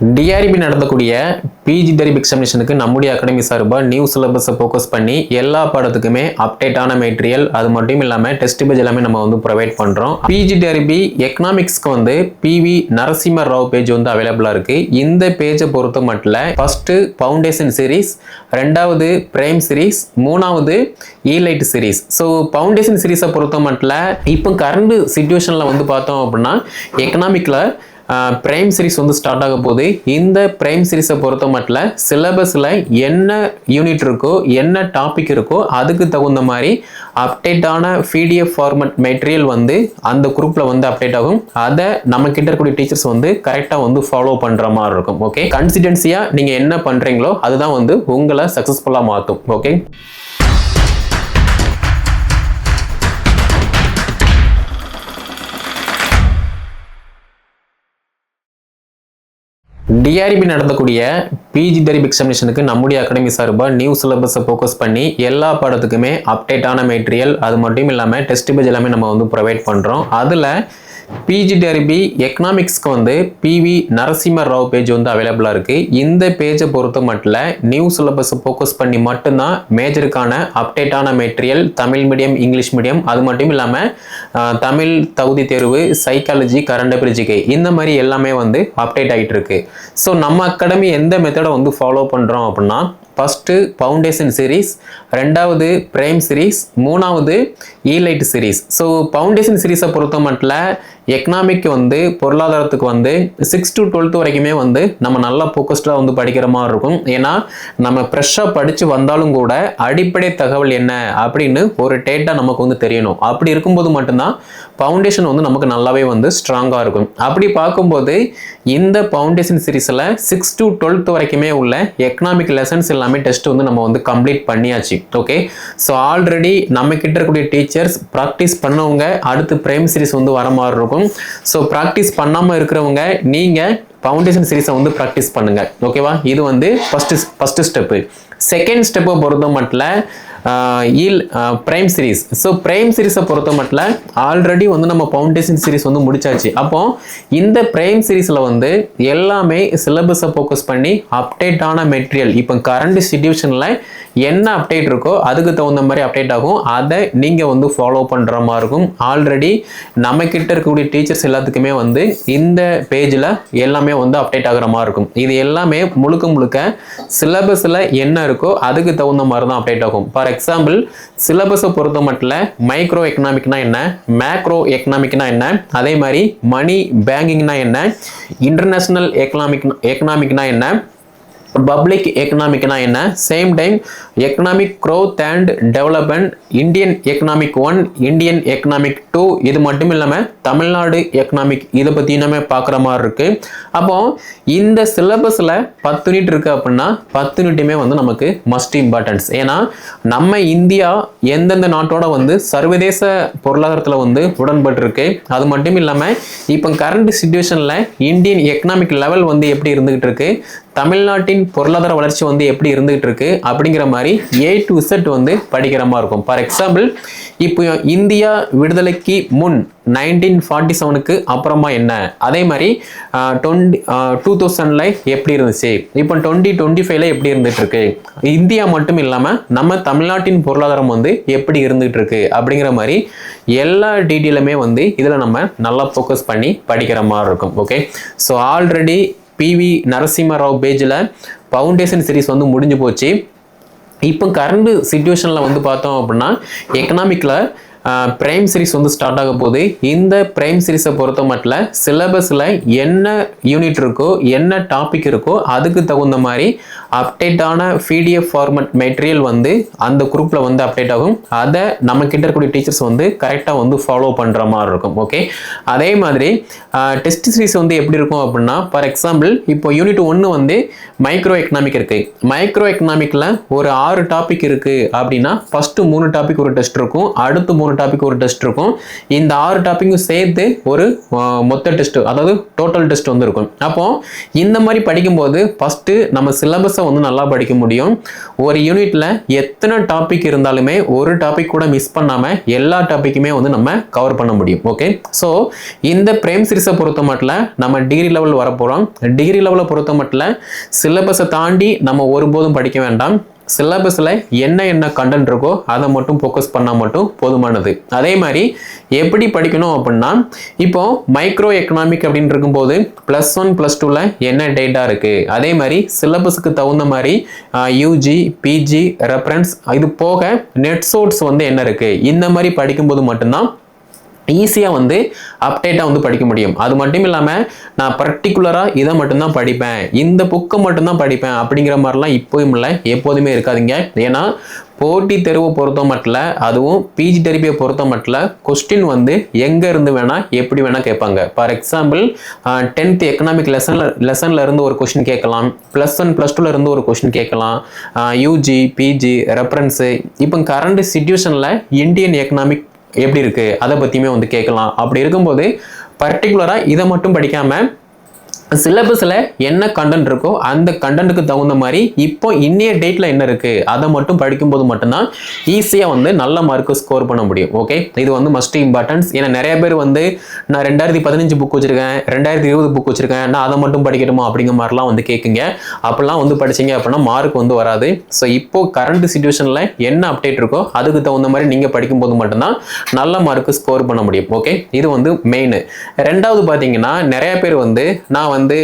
TRP நடத்தக்கூடிய PG டெரிப் எக்ஸாமினேஷனுக்கு நம்முடைய academy சார்பாக நியூ சிலபஸை ஃபோக்கஸ் பண்ணி எல்லா பாடத்துக்குமே அப்டேட்டான மெட்டீரியல் அது மட்டும் இல்லாமல் டெஸ்ட் பேஜ் எல்லாமே நம்ம வந்து ப்ரொவைட் பண்ணுறோம். பிஜி டெரிபி எக்கனாமிக்ஸ்க்கு வந்து பிவி நரசிம்ம ராவ் பேஜ் வந்து அவைலபிளாக இருக்குது. இந்த பேஜை பொறுத்த மட்டும் ஃபர்ஸ்ட் ஃபவுண்டேஷன் சீரீஸ், ரெண்டாவது பிரைம் சீரீஸ், மூணாவது ஈலைட் சீரீஸ். ஸோ ஃபவுண்டேஷன் சீரீஸை பொறுத்த மட்டும் இப்போ கரண்ட் சிச்சுவேஷனில் வந்து பார்த்தோம் அப்படின்னா எக்கனாமிக்கில் பிரைம் சீரிஸ் வந்து ஸ்டார்ட் ஆக போகுது. இந்த பிரைம் சீரிஸை பொறுத்த மட்டும் சிலபஸில் என்ன யூனிட் இருக்கோ என்ன டாபிக் இருக்கோ அதுக்கு தகுந்த மாதிரி அப்டேட்டான பிடிஎஃப் ஃபார்மட் மெட்டீரியல் வந்து அந்த குரூப்பில் வந்து அப்டேட் ஆகும். அதை நம்ம கிட்ட இருக்கக்கூடிய டீச்சர்ஸ் வந்து கரெக்டாக வந்து ஃபாலோ பண்ணுற மாதிரி இருக்கும். ஓகே, கன்சிஸ்டன்சியாக நீங்கள் என்ன பண்ணுறீங்களோ அதுதான் வந்து உங்களை சக்ஸஸ்ஃபுல்லாக மாற்றும். ஓகே, டிஆர்பி நடத்தக்கூடிய பிஜி டெரிப் எக்ஸாமினேஷனுக்கு நம்முடைய அகாடமி சார்பாக நியூ சிலபஸை ஃபோக்கஸ் பண்ணி எல்லா பாடத்துக்குமே அப்டேட்டான மெட்டீரியல் அது மட்டும் இல்லாமல் டெஸ்ட் பேஜ் எல்லாமே நம்ம வந்து ப்ரொவைட் பண்ணுறோம். அதில் பிஜி டெரிபி எக்கனாமிக்ஸ்க்கு வந்து பிவி நரசிம்ம ராவ் பேஜ் வந்து அவைலபிளாக இருக்குது. இந்த பேஜை பொறுத்த மட்டும் நியூ சிலபஸை ஃபோக்கஸ் பண்ணி மட்டும்தான் மேஜருக்கான அப்டேட்டான material Tamil medium, English medium, அது மட்டும் இல்லாமல் தமிழ் தகுதி தேர்வு, சைக்காலஜி, கரண்ட் அஃபேர், ஜிகே இந்த மாதிரி எல்லாமே வந்து அப்டேட் ஆகிட்டு இருக்கு. ஸோ நம்ம அகாடமி எந்த மெத்தடை வந்து ஃபாலோ பண்ணுறோம் அப்படின்னா ஃபஸ்ட்டு ஃபவுண்டேஷன் சீரீஸ், ரெண்டாவது பிரைம் சீரீஸ், மூணாவது ஈலைட் சீரீஸ். ஸோ ஃபவுண்டேஷன் சீரீஸை பொறுத்த மட்டும் எக்கனாமிக் வந்து பொருளாதாரத்துக்கு வந்து 6 to 12 வரைக்குமே வந்து நம்ம நல்லா ஃபோக்கஸ்டாக வந்து படிக்கிற மாதிரி இருக்கும். ஏன்னா நம்ம ஃப்ரெஷ்ஷாக படித்து வந்தாலும் கூட அடிப்படை தகவல் என்ன அப்படின்னு ஒரு டேட்டா நமக்கு வந்து தெரியணும். அப்படி இருக்கும்போது மட்டும்தான் ஃபவுண்டேஷன் வந்து நமக்கு நல்லாவே வந்து ஸ்ட்ராங்காக இருக்கும். அப்படி பார்க்கும்போது இந்த ஃபவுண்டேஷன் சீரீஸில் 6 to 12 வரைக்குமே உள்ள எக்கனாமிக் லெசன்ஸ் எல்லாமே டெஸ்ட் வந்து நம்ம வந்து கம்ப்ளீட் பண்ணியாச்சு. ஓகே, ஸோ ஆல்ரெடி நம்ம கிட்ட இருக்கக்கூடிய டீச்சர்ஸ் ப்ராக்டிஸ் பண்ணவங்க அடுத்து பிரைம் சீரீஸ் வந்து வர மாதிரி இருக்கும். ஸோ ப்ராக்டிஸ் பண்ணாமல் இருக்கிறவங்க நீங்கள் ஃபவுண்டேஷன் சீரீஸை வந்து ப்ராக்டிஸ் பண்ணுங்க. ஓகேவா, இது வந்து ஃபர்ஸ்ட் ஸ்டெப்பு. செகண்ட் ஸ்டெப்பை பொறுத்த மட்டும் பிரைம் சீரீஸ். ஸோ பிரைம் சீரீஸை பொறுத்த மட்டும் ஆல்ரெடி வந்து நம்ம ஃபவுண்டேஷன் சீரீஸ் வந்து முடிச்சாச்சு. அப்போ இந்த பிரைம் சீரீஸில் வந்து எல்லாமே சிலபஸை ஃபோக்கஸ் பண்ணி அப்டேட்டான மெட்டீரியல் இப்போ கரண்ட் சிச்சுவேஷனில் என்ன அப்டேட் இருக்கோ அதுக்கு தகுந்த மாதிரி அப்டேட் ஆகும். அதை நீங்கள் வந்து ஃபாலோ பண்ணுற மாதிரி இருக்கும். ஆல்ரெடி நம்ம கிட்ட இருக்கக்கூடிய டீச்சர்ஸ் எல்லாத்துக்குமே வந்து இந்த பேஜில் எல்லாமே வந்து அப்டேட் ஆகிற மாதிரி இருக்கும். இது எல்லாமே முழுக்க சிலபஸில் என்ன இருக்கோ அதுக்கு தகுந்த மாதிரி தான் அப்டேட் ஆகும். ஃபார் எக்ஸாம்பிள் சிலபஸை பொறுத்த மட்டும் மைக்ரோ எக்கனாமிக்னா என்ன, மேக்ரோ எக்கனாமிக்னா என்ன, அதே மாதிரி மணி பேங்கிங்னா என்ன, இன்டர்நேஷனல் எக்கனாமிக்னா என்ன, பப்ளிக் எக்கனாமிக்னா என்ன, same time economic growth and development, Indian economic 1, Indian economic 2, இது மட்டும் இல்லாமல் தமிழ்நாடு எக்கனாமிக், இதை பற்றி நம்ம பார்க்குற மாதிரி இருக்குது. அப்போ இந்த சிலபஸில் 10 யூனிட் இருக்குது அப்படின்னா 10 யூனிட்டுமே வந்து நமக்கு மஸ்ட் இம்பார்ட்டன்ஸ். ஏன்னா நம்ம இந்தியா எந்தெந்த நாட்டோட வந்து சர்வதேச பொருளாதாரத்தில் வந்து உடன்பட்டு இருக்கு. அது மட்டும் இல்லாமல் இப்போ கரண்ட் சிச்சுவேஷனில் இந்தியன் எக்கனாமிக் லெவல் வந்து எப்படி இருந்துகிட்டு இருக்கு, தமிழ்நாட்டின் பொருளாதார வளர்ச்சி வந்து எப்படி இருந்துகிட்டு இருக்கு அப்படிங்கிற மாதிரி A to Z வந்து படிக்கிற மாதிரி இருக்கும். ஃபார் எக்ஸாம்பிள் இப்போ இந்தியா விடுதலைக்கு முன் 1947க்கு அப்புறமா என்ன, அதே மாதிரி 2000ல எப்படி இருந்துச்சு, இப்போ 2025ல எப்படி இருந்துட்டு இருக்கு, இந்தியா மட்டும் இல்லாமல் நம்ம தமிழ்நாட்டின் பொருளாதாரம் வந்து எப்படி இருந்துகிட்டு இருக்கு அப்படிங்கிற மாதிரி எல்லா டீட்டெயிலுமே வந்து இதில் நம்ம நல்லா ஃபோக்கஸ் பண்ணி படிக்கிற மாதிரி இருக்கும். Okay, so already PV Narasimha Rao பேஜில் ஃபவுண்டேஷன் சீரீஸ் வந்து முடிஞ்சு போச்சு. இப்போ கரண்ட் சிச்சுவேஷனில் வந்து பார்த்தோம் அப்படின்னா எக்கனாமிக்கில் பிரைம் சீரீஸ் வந்து ஸ்டார்ட் ஆக போகுது. இந்த பிரைம் சீரீஸை பொறுத்த மட்டும் சிலபஸில் என்ன யூனிட் இருக்கோ என்ன டாபிக் இருக்கோ அதுக்கு தகுந்த மாதிரி அப்டேட்டான பிடிஎஃப் ஃபார்மட் மெட்டீரியல் வந்து அந்த குரூப்பில் வந்து அப்டேட் ஆகும். அதை நம்ம கிட்ட இருக்கக்கூடிய டீச்சர்ஸ் வந்து கரெக்டாக வந்து ஃபாலோ பண்ணுற மாதிரி இருக்கும். ஓகே, அதே மாதிரி டெஸ்ட் சீரீஸ் வந்து எப்படி இருக்கும் அப்படின்னா ஃபார் எக்ஸாம்பிள் இப்போ யூனிட் 1 வந்து மைக்ரோ எக்கனாமிக் இருக்குது. மைக்ரோ எக்கனாமிக்கில் ஒரு 6 டாபிக் இருக்குது அப்படின்னா ஃபஸ்ட்டு 3 டாபிக் ஒரு டெஸ்ட் இருக்கும், அடுத்து 3 ஒரு டாபிக் ஒரு டெஸ்ட் இருக்கும். இந்த 6 டாபிக்கும் சேர்த்து ஒரு மொத்த டெஸ்ட், அதாவது டோட்டல் டெஸ்ட் வந்து இருக்கும். அப்போ இந்த மாதிரி படிக்கும்போது ஃபர்ஸ்ட் நம்ம சிலபஸை வந்து நல்லா படிக்க முடியும். ஒரு யூனிட்ல எத்தனை டாபிக் இருந்தாலுமே ஒரு டாபிக் கூட மிஸ் பண்ணாம எல்லா டாபிக்குமே வந்து நம்ம கவர் பண்ண முடியும். ஓகே, ஸோ இந்த பிரேம் சீரிஸை பொறுத்த மட்டும் நம்ம டிகிரி லெவல் வர போறோம். டிகிரி லெவலை பொறுத்த மட்டும் சிலபஸை தாண்டி நம்ம ஒருபோதும் படிக்க வேண்டாம். சிலபஸில் என்ன கண்டென்ட் இருக்கோ அதை மட்டும் ஃபோக்கஸ் பண்ணால் மட்டும் போதுமானது. அதே மாதிரி எப்படி படிக்கணும் அப்படின்னா, இப்போ மைக்ரோ எக்கனாமிக் அப்படின்னு இருக்கும்போது +1 +2ல என்ன டேட்டா இருக்குது, அதே மாதிரி சிலபஸுக்கு தகுந்த மாதிரி யூஜி பிஜி ரெஃபரன்ஸ் இது போக நெட் சோர்ஸ் வந்து என்ன இருக்குது, இந்த மாதிரி படிக்கும்போது மட்டும்தான் ஈஸியாக வந்து அப்டேட்டாக வந்து படிக்க முடியும். அது மட்டும் இல்லாமல் நான் பர்டிகுலராக இதை மட்டும்தான் படிப்பேன், இந்த புக்கை மட்டும்தான் படிப்பேன் அப்படிங்கிற மாதிரிலாம் இப்போயும் இல்லை, எப்போதுமே இருக்காதுங்க. ஏன்னா போட்டி தேர்வை பொறுத்த மட்டும், அதுவும் பிஜி டெரிபியை பொறுத்த மட்டும் கொஸ்டின் வந்து எங்கே இருந்து வேணால் எப்படி வேணால் கேட்பாங்க. ஃபார் எக்ஸாம்பிள் 10th எக்கனாமிக் லெசனில் இருந்து ஒரு கொஸ்டின் கேட்கலாம், +1 +2ல இருந்து ஒரு கொஸ்டின் கேட்கலாம், யூஜி பிஜி ரெஃபரன்ஸு, இப்போ கரண்ட் சிச்சுவேஷனில் இந்தியன் எக்கனாமிக் எப்படி இருக்கு அதை பத்தியுமே வந்து கேட்கலாம். அப்படி இருக்கும்போது பர்டிகுலரா இதை மட்டும் படிக்காம சிலபஸில் என்ன கண்டென்ட் இருக்கோ அந்த கண்டென்ட்டுக்கு தகுந்த மாதிரி இப்போ இன்னைய டேட்டில் என்ன இருக்குது அதை மட்டும் படிக்கும்போது மட்டும்தான் ஈஸியாக வந்து நல்ல மார்க்கு ஸ்கோர் பண்ண முடியும். ஓகே, இது வந்து மஸ்ட் இம்பார்ட்டன்ஸ். ஏன்னா நிறைய பேர் வந்து நான் 2015 புக் வச்சுருக்கேன், 2020 புக் வச்சுருக்கேன், நான் அதை மட்டும் படிக்கணுமா அப்படிங்கிற மாதிரிலாம் வந்து கேட்குங்க. அப்படிலாம் வந்து படிச்சிங்க அப்படின்னா மார்க் வந்து வராது. ஸோ இப்போ கரண்ட் சிச்சுவேஷனில் என்ன அப்டேட் இருக்கோ அதுக்கு தகுந்த மாதிரி நீங்கள் படிக்கும்போது மட்டும்தான் நல்ல மார்க்கு ஸ்கோர் பண்ண முடியும். ஓகே, இது வந்து மெயின். ரெண்டாவது பார்த்தீங்கன்னா நிறைய பேர் வந்து நான் வந்து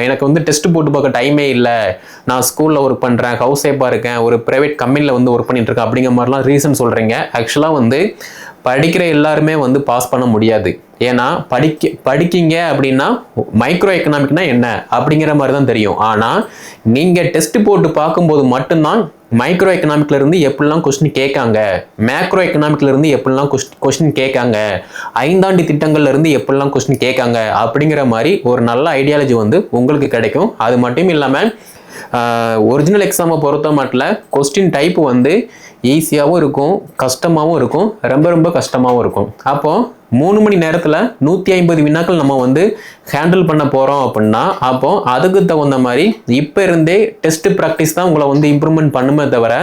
எனக்கு வந்து டெஸ்ட் போட்டு பார்க்க டைமே இல்லை, நான் ஸ்கூலில் ஒர்க் பண்ணுறேன், ஹவுஸ் ஒய்ஃபாக இருக்கேன், ஒரு ப்ரைவேட் கம்பெனியில் வந்து ஒர்க் பண்ணிட்டு இருக்கேன் அப்படிங்கிற மாதிரிலாம் ரீசன் சொல்கிறீங்க. ஆக்சுவலாக வந்து படிக்கிற எல்லாருமே வந்து பாஸ் பண்ண முடியாது. ஏன்னா படிக்கிங்க அப்படின்னா மைக்ரோ எக்கனாமிக்னா என்ன அப்படிங்கிற மாதிரி தான் தெரியும். ஆனால் நீங்கள் டெஸ்ட் போட்டு பார்க்கும்போது மட்டும்தான் மைக்ரோ எக்கனாமிக்ல இருந்து எப்படிலாம் கொஸ்டின் கேட்காங்க, மேக்ரோ எக்கனாமிக்ல இருந்து எப்படிலாம் கொஸ்டின் கேட்காங்க, ஐந்தாண்டு திட்டங்கள்ல இருந்து எப்படிலாம் கொஸ்டின் கேட்காங்க அப்படிங்கிற மாதிரி ஒரு நல்ல ஐடியாலஜி வந்து உங்களுக்கு கிடைக்கும். அது மட்டும் இல்லாமல் ஒரிஜினல் எக்ஸாமை பொறுத்த மட்டும் கொஸ்டின் டைப் வந்து ஈஸியாகவும் இருக்கும், கஷ்டமாகவும் இருக்கும், ரொம்ப ரொம்ப கஷ்டமாகவும் இருக்கும். அப்போது 3 மணி நேரத்தில் 150 வினாக்கள் நம்ம வந்து ஹேண்டில் பண்ண போகிறோம் அப்படின்னா அப்போ அதுக்கு தகுந்த மாதிரி இப்போ இருந்தே டெஸ்ட் ப்ராக்டிஸ் தான் உங்களை வந்து இம்ப்ரூவ்மெண்ட் பண்ணுமே தவிர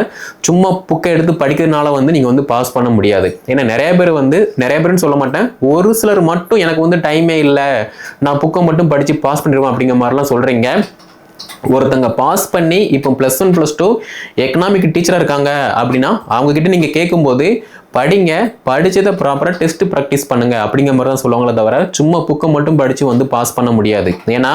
சும்மா புக்கை எடுத்து படிக்கிறதுனால வந்து நீங்கள் வந்து பாஸ் பண்ண முடியாது. ஏன்னா நிறைய பேர்னு சொல்ல மாட்டேன், ஒரு சிலர் மட்டும் எனக்கு வந்து டைமே இல்லை, நான் புக்கை மட்டும் படித்து பாஸ் பண்ணிடுவேன் அப்படிங்கிற மாதிரிலாம் சொல்கிறீங்க. ஒருத்தங்க பாஸ் பண்ணி இப்போ +1 +2 எக்கனாமிக் டீச்சராக இருக்காங்க அப்படின்னா அவங்க கிட்ட நீங்கள் கேட்கும்போது படிங்க, படிச்சதை ப்ராப்பராக டெஸ்ட் ப்ராக்டிஸ் பண்ணுங்க அப்படிங்கிற மாதிரி தான் சொல்லுவாங்களே தவிர சும்மா புக்கை மட்டும் படித்து வந்து பாஸ் பண்ண முடியாது. ஏன்னா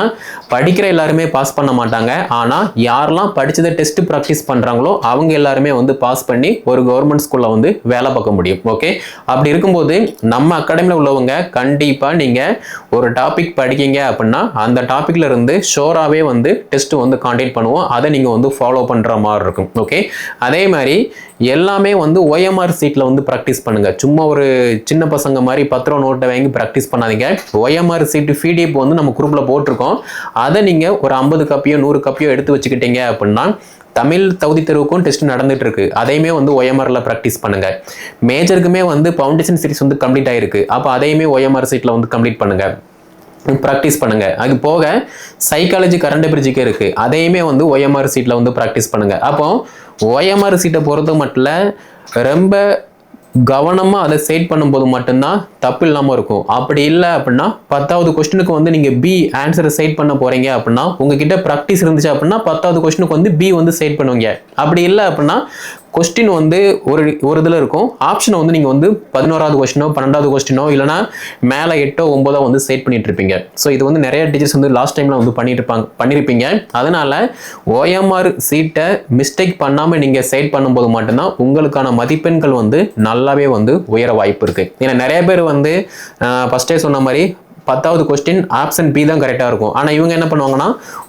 படிக்கிற எல்லாருமே பாஸ் பண்ண மாட்டாங்க. ஆனால் யாரெல்லாம் படிச்சதை டெஸ்ட் ப்ராக்டிஸ் பண்ணுறாங்களோ அவங்க எல்லாருமே வந்து பாஸ் பண்ணி ஒரு கவர்மெண்ட் ஸ்கூலில் வந்து வேலை பார்க்க முடியும். ஓகே, அப்படி இருக்கும்போது நம்ம அகாடமியில் உள்ளவங்க கண்டிப்பாக நீங்கள் ஒரு டாபிக் படிக்கீங்க அப்படின்னா அந்த டாப்பிக்ல இருந்து ஷோராகவே வந்து டெஸ்ட் வந்து கான்டாக்ட் பண்ணுவோம், அதை நீங்கள் வந்து ஃபாலோ பண்ணுற மாதிரி இருக்கும். ஓகே, அதே மாதிரி எல்லாமே வந்து OMR சீட்டில் வந்து ப்ராக்டிஸ் பண்ணுங்க. சும்மா ஒரு சின்ன பசங்க மாதிரி 10 ரூபா நோட்டை வாங்கி ப்ராக்டிஸ் பண்ணாதீங்க. OMR சீட்டு PDF வந்து நம்ம குரூப்பில் போட்டிருக்கோம், அதை நீங்கள் ஒரு 50 காப்பியோ 100 காப்பியோ எடுத்து வச்சுக்கிட்டீங்க அப்படின்னா தமிழ் தகுதி தேர்வுக்கும் டெஸ்ட் நடந்துட்டு இருக்கு, அதையுமே வந்து OMRல ப்ராக்டிஸ் பண்ணுங்க. மேஜருக்குமே வந்து ஃபவுண்டேஷன் சீரிஸ் வந்து கம்ப்ளீட் ஆயிருக்கு, அப்போ அதையுமே OMR சீட்டில் வந்து கம்ப்ளீட் பண்ணுங்க, ப்ராக்டிஸ் பண்ணுங்க. அது போக சைக்காலஜி கரண்ட் அஃபேர்ஸ்க்கு இருக்கு, அதையுமே வந்து OMR சீட்டில் வந்து ப்ராக்டிஸ் பண்ணுங்க. அப்போ OMR சீட்டை பொறுத்த மட்டும் ரொம்ப கவனமாக அதை செட் பண்ணும்போது மட்டும்தான் தப்பு இல்லாமல் இருக்கும். அப்படி இல்லை அப்படின்னா 10வது கொஸ்டினுக்கு வந்து நீங்கள் B ஆன்சரை செட் பண்ண போறீங்க அப்படின்னா உங்ககிட்ட ப்ராக்டிஸ் இருந்துச்சு அப்படின்னா 10வது கொஸ்டினுக்கு வந்து B வந்து செட் பண்ணுவீங்க. அப்படி இல்லை அப்படின்னா கொஸ்டின் வந்து ஒரு இதில் இருக்கும், ஆப்ஷனை வந்து நீங்கள் வந்து 11வது கொஸ்டினோ 12வது கொஸ்டினோ இல்லைனா மேலே 8ஓ 9ஓ வந்து செட் பண்ணிட்டு இருப்பீங்க. ஸோ இது வந்து நிறைய டீச்சர்ஸ் வந்து லாஸ்ட் டைமில் வந்து பண்ணியிருப்பீங்க. அதனால் OMR சீட்டை மிஸ்டேக் பண்ணாமல் நீங்கள் செட் பண்ணும்போது மட்டும்தான் உங்களுக்கான மதிப்பெண்கள் வந்து நல்லாவே வந்து உயர வாய்ப்பு இருக்குது. ஏன்னா நிறைய பேர் வந்து ஃபஸ்ட்டே சொன்ன மாதிரி 10வது கொஸ்டின் ஆப்ஷன் B தான் கரெக்டாக இருக்கும். ஆனால் இவங்க என்ன பண்ணுவாங்கன்னா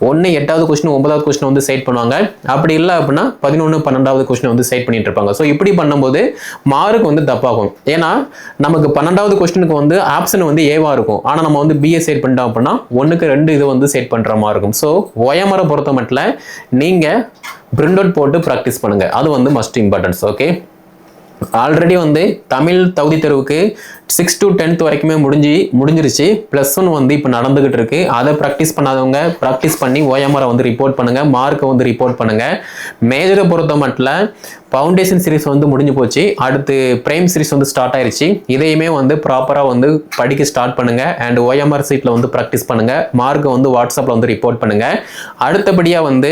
1 8வது கொஸ்டின் 9வது கொஸ்டின் வந்து செட் பண்ணுவாங்க. அப்படி இல்லை அப்படின்னா 11 12வது கொஸ்டின் வந்து செட் பண்ணிட்டு இருப்பாங்க. ஸோ இப்படி பண்ணும்போது மார்க் வந்து தப்பாகும். ஏன்னா நமக்கு 12வது கொஸ்டினுக்கு வந்து ஆப்ஷன் வந்து ஏவா இருக்கும், ஆனால் நம்ம வந்து BA செட் பண்ணிட்டோம் அப்படின்னா 1க்கு 2 இது வந்து செட் பண்ணுற மாதிரி இருக்கும். ஸோ OMR பொறுத்த மட்டும் நீங்கள் பிரிண்ட் அவுட் போட்டு ப்ராக்டிஸ் பண்ணுங்க, அது வந்து மஸ்ட் இம்பார்ட்டன்ஸ். ஓகே, ஆல்ரெடி வந்து தமிழ் தகுதி தேர்வுக்கு 6 to 10th வரைக்குமே முடிஞ்சிருச்சு. +1 வந்து இப்போ நடந்துகிட்டு இருக்கு. அதை ப்ராக்டிஸ் பண்ணாதவங்க ப்ராக்டிஸ் பண்ணி ஓஎம்ஆரை வந்து ரிப்போர்ட் பண்ணுங்க, மார்க்கை வந்து ரிப்போர்ட் பண்ணுங்க. மேஜரை பொறுத்த மட்டும் ஃபவுண்டேஷன் சீரிஸ் வந்து முடிஞ்சு போச்சு. அடுத்து பிரைம் சீரிஸ் வந்து ஸ்டார்ட் ஆயிருச்சு. இதையுமே வந்து ப்ராப்பராக வந்து படிக்க ஸ்டார்ட் பண்ணுங்க. அண்ட் ஓஎம்ஆர் சீட்டில் வந்து ப்ராக்டிஸ் பண்ணுங்க. மார்க்கை வந்து வாட்ஸ்அப்பில் வந்து ரிப்போர்ட் பண்ணுங்க. அடுத்தபடியாக வந்து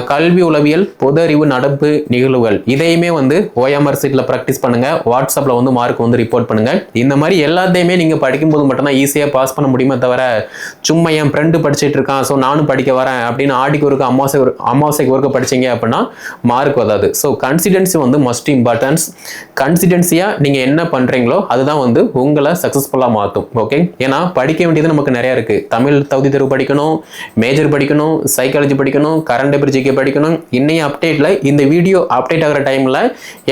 கல்வி உளவியல், பொது அறிவு, நடப்பு நிகழ்வுகள் இதையுமே வந்து ஓஎம்ஆர் சீட்டில் ப்ராக்டிஸ் பண்ணுங்க. வாட்ஸ்அப்பில் வந்து மார்க் வந்து ரிப்போர்ட் பண்ணுங்க. இந்த மாதிரி எல்லாத்தையுமே நீங்கள் படிக்கும்போது மட்டும்தான் ஈஸியாக பாஸ் பண்ண முடியுமே தவிர, சும்மா என் ஃப்ரெண்டு படிச்சுட்டு இருக்கான் ஸோ நானும் படிக்க வரேன் அப்படின்னு ஆடிக்கு ஒருக்க அமாவாசைக்கு ஒருக்க படிச்சீங்க அப்படின்னா மார்க் வராது. ஸோ கன்சிடென்சி வந்து மஸ்ட் இம்பார்ட்டன்ஸ். கன்சிடென்சியாக நீங்கள் என்ன பண்ணுறீங்களோ அதுதான் வந்து உங்களை சக்ஸஸ்ஃபுல்லாக மாற்றும். ஓகே, ஏன்னா படிக்க வேண்டியது நமக்கு நிறையா இருக்குது. தமிழ் தகுதி தேர்வு படிக்கணும், மேஜர் படிக்கணும், சைக்காலஜி படிக்கணும், கரண்ட் அஃபேர்ஸ் ஜிகே படிக்கணும். இன்னைய அப்டேட்டில் இந்த வீடியோ அப்டேட் ஆகிற டைமில்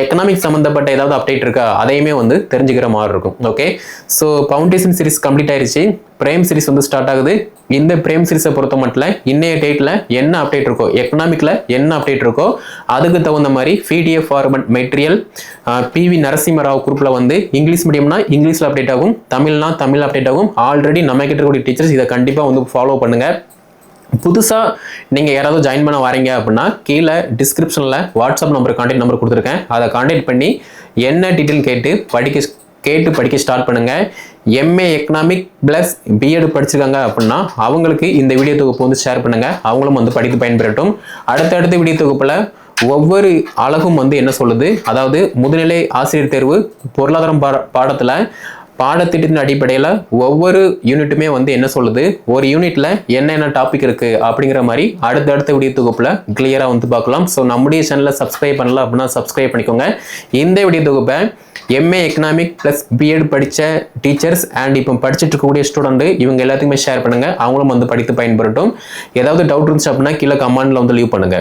எக்கனாமிக் சம்மந்தப்பட்ட ஏதாவது அப்டேட் இருக்கா அதையுமே வந்து தெரிஞ்சுக்கிற மாதிரி இருக்கும். Okay, so foundation series complete ஆயிடுச்சு. பிரேம் சீரிஸ் வந்து ஸ்டார்ட் ஆகுது. இந்த பிரேம் சீரிஸை பொறுத்த மட்டும் இன்னைய டேட்டில் என்ன அப்டேட் இருக்கோ, எக்கனாமிக்கில் என்ன அப்டேட் இருக்கோ அதுக்கு தகுந்த மாதிரி PDF format material PV Narasimharao குரூப்பில் வந்து இங்கிலீஷ் மீடியம்னா இங்கிலீஷில் அப்டேட் ஆகும், தமிழ்னா தமிழ் அப்டேட் ஆகும். ஆல்ரெடி நம்ம கிட்ட இருக்கக்கூடிய டீச்சர்ஸ் இதை கண்டிப்பாக வந்து ஃபாலோ பண்ணுங்கள். புதுசாக நீங்கள் யாராவது ஜாயின் பண்ண வரீங்க அப்படின்னா கீழே டிஸ்கிரிப்ஷனில் வாட்ஸ்அப் நம்பர், கான்டாக்ட் நம்பர் கொடுத்துருக்கேன். அதை கான்டாக்ட் பண்ணி என்ன டீட்டெயில் கேட்டு படிக்க ஸ்டார்ட் பண்ணுங்கள். MA எக்கனாமிக் ப்ளஸ் BEd படிச்சிருக்காங்க அப்படின்னா அவங்களுக்கு இந்த வீடியோ தொகுப்பு வந்து ஷேர் பண்ணுங்கள். அவங்களும் வந்து படித்து பயன்பெறட்டும். அடுத்தடுத்த வீடியோ தொகுப்பில் ஒவ்வொரு அழகும் வந்து என்ன சொல்லுது, அதாவது முதுநிலை ஆசிரியர் தேர்வு பொருளாதாரம் பாடத்தில் பாடத்திட்டத்தின் அடிப்படையில் ஒவ்வொரு யூனிட்டுமே வந்து என்ன சொல்லுது, ஒரு யூனிட்ல என்னென்ன டாபிக் இருக்கு அப்படிங்கிற மாதிரி அடுத்தடுத்த வீடியோ தொகுப்புல கிளியரா வந்து பார்க்கலாம். ஸோ நம்முடைய சேனலை சப்ஸ்கிரைப் பண்ணல அப்படின்னா சப்ஸ்கிரைப் பண்ணிக்கோங்க. இந்த வீடியோ தொகுப்பை MA எக்கனாமிக் ப்ளஸ் BEd படித்த டீச்சர்ஸ் அண்ட் இப்போ படிச்சுட்டு இருக்கக்கூடிய ஸ்டூடெண்ட் இவங்க எல்லாத்துக்குமே ஷேர் பண்ணுங்க. அவங்களும் வந்து படித்து பயன்பெறட்டும். ஏதாவது டவுட் இருந்துச்சு அப்படின்னா கீழே கமெண்ட்ல வந்து லீவ் பண்ணுங்க.